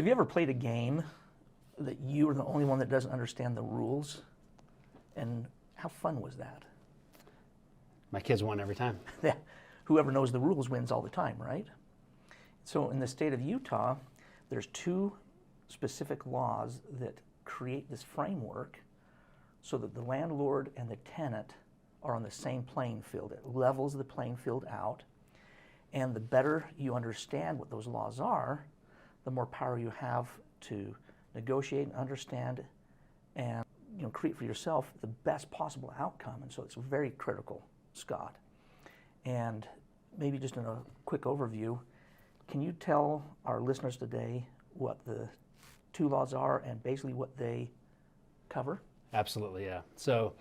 have you ever played a game that you are the only one that doesn't understand the rules? And how fun was that? My kids won every time. Yeah. Whoever knows the rules wins all the time, right? So in the state of Utah, there's two specific laws that create this framework so that the landlord and the tenant are on the same playing field. It levels the playing field out. And the better you understand what those laws are, the more power you have to negotiate and understand and create for yourself the best possible outcome. And so it's very critical, Scott. And maybe just in a quick overview, can you tell our listeners today what the two laws are and basically what they cover? Absolutely, yeah. So,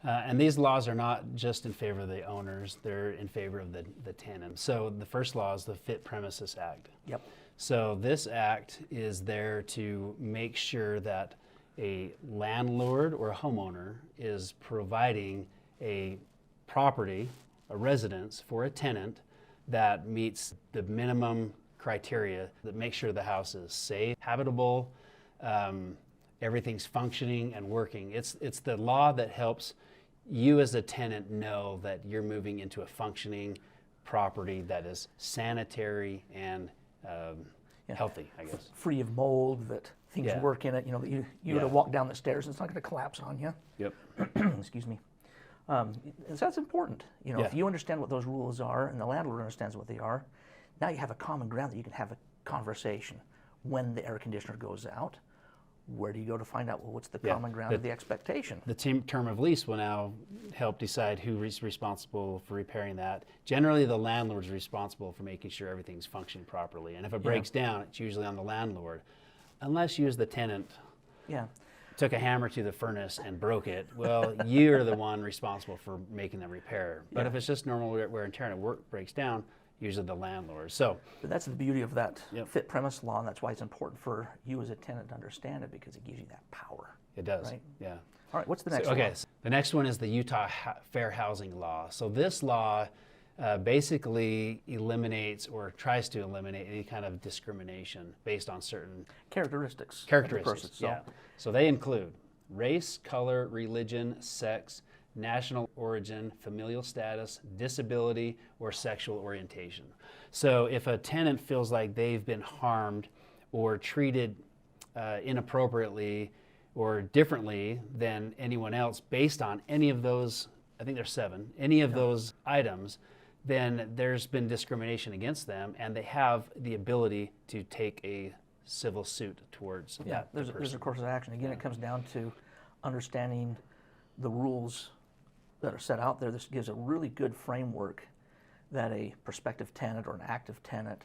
and these laws are not just in favor of the owners, they're in favor of the tenants. So the first law is the Fit Premises Act. Yep. So this act is there to make sure that a landlord or a homeowner is providing a property, a residence for a tenant that meets the minimum criteria that makes sure the house is safe, habitable, everything's functioning and working. It's the law that helps you as a tenant know that you're moving into a functioning property that is sanitary and healthy, I guess. Free of mold, that things work in it, that you were to walk down the stairs and it's not going to collapse on you. Yep. Excuse me. And so that's important. If you understand what those rules are and the landlord understands what they are, now you have a common ground that you can have a conversation. When the air conditioner goes out, where do you go to find out, what's the common ground of the expectation? The term of lease will now help decide who is responsible for repairing that. Generally, the landlord is responsible for making sure everything's functioning properly. And if it breaks down, it's usually on the landlord. Unless you as the tenant took a hammer to the furnace and broke it, well, you're the one responsible for making the repair. But if it's just normal wear and tear and it breaks down, usually the landlord. But that's the beauty of that fit premise law, and that's why it's important for you as a tenant to understand it, because it gives you that power. It does, right? Yeah. All right, what's the next one? Okay, so the next one is the Utah Fair Housing Law. So this law basically eliminates or tries to eliminate any kind of discrimination based on certain characteristics. Of the person, So they include race, color, religion, sex, national origin, familial status, disability, or sexual orientation. So if a tenant feels like they've been harmed or treated inappropriately or differently than anyone else based on any of those, I think there's 7, any of those items, then there's been discrimination against them, and they have the ability to take a civil suit towards that person. There's a course of action. Again, it comes down to understanding the rules that are set out there. This gives a really good framework that a prospective tenant or an active tenant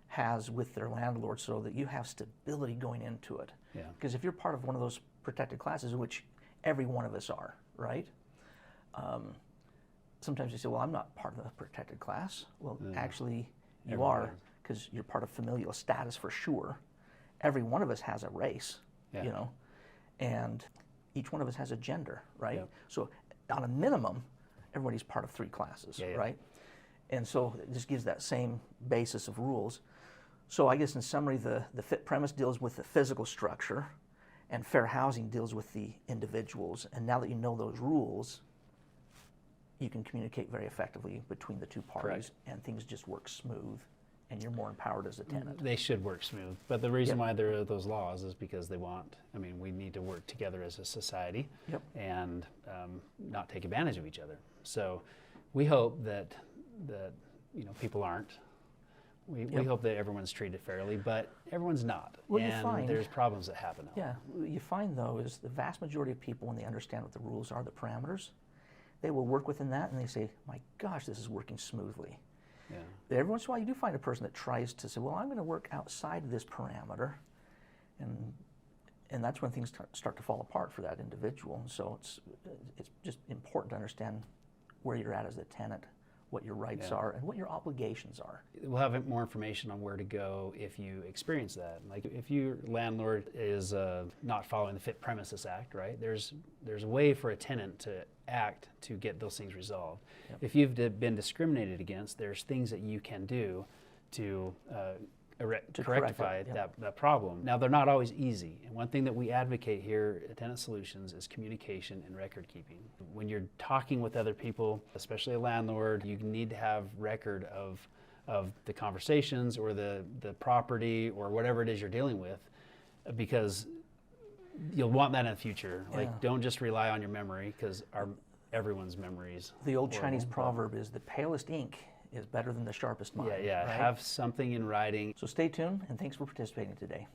has with their landlord, so that you have stability going into it. Yeah. Because if you're part of one of those protected classes, which every one of us are, right? Sometimes you say, well, I'm not part of the protected class. Well, actually, you are, because you're part of familial status for sure. Every one of us has a race, and each one of us has a gender, right? Yeah. So on a minimum, everybody's part of 3 classes, right? And so it just gives that same basis of rules. So I guess in summary, the fit premise deals with the physical structure, and fair housing deals with the individuals. And now that you know those rules, you can communicate very effectively between the two parties, and things just work smooth, and you're more empowered as a tenant. They should work smooth, but the reason why there are those laws is because we need to work together as a society and not take advantage of each other. So we hope that people aren't. We hope that everyone's treated fairly, but everyone's not. Well, and there's problems that happen. Yeah, what you find though is the vast majority of people, when they understand what the rules are, the parameters, they will work within that, and they say, my gosh, this is working smoothly. Yeah. But every once in a while you do find a person that tries to say, well, I'm going to work outside this parameter, and that's when things start to fall apart for that individual. And so it's just important to understand where you're at as a tenant, what your rights are, and what your obligations are. We'll have more information on where to go if you experience that. Like if your landlord is not following the Fit Premises Act, right? There's a way for a tenant to act to get those things resolved. If you've been discriminated against, there's things that you can do to To correct rectify it, yeah. that problem. Now, they're not always easy. And one thing that we advocate here at Tenant Solutions is communication and record keeping. When you're talking with other people, especially a landlord, you need to have record of the conversations or the property or whatever it is you're dealing with, because you'll want that in the future. Like, Yeah. don't just rely on your memory, because everyone's memories. The old horrible, Chinese but- proverb is the palest ink is better than the sharpest mind. Yeah, yeah. right? Have something in writing. So stay tuned, and thanks for participating today.